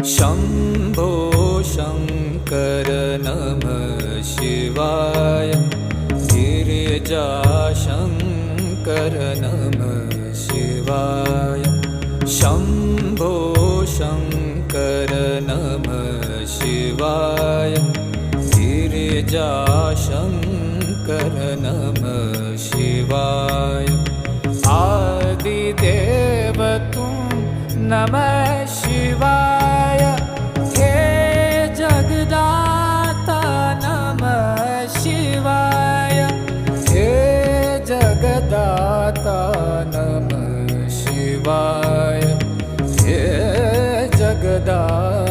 शम्भो शङ्कर नमः शिवाय। गिरिजाशङ्कर नमः शिवाय। शम्भो शङ्कर नमः शिवाय। गिरिजाशङ्कर नमः शिवाय। आदिदेव तुम नमः शिवाय। हे जगदाता नमः शिवाय। हे जगदाता नमः शिवाय। हे जगदाता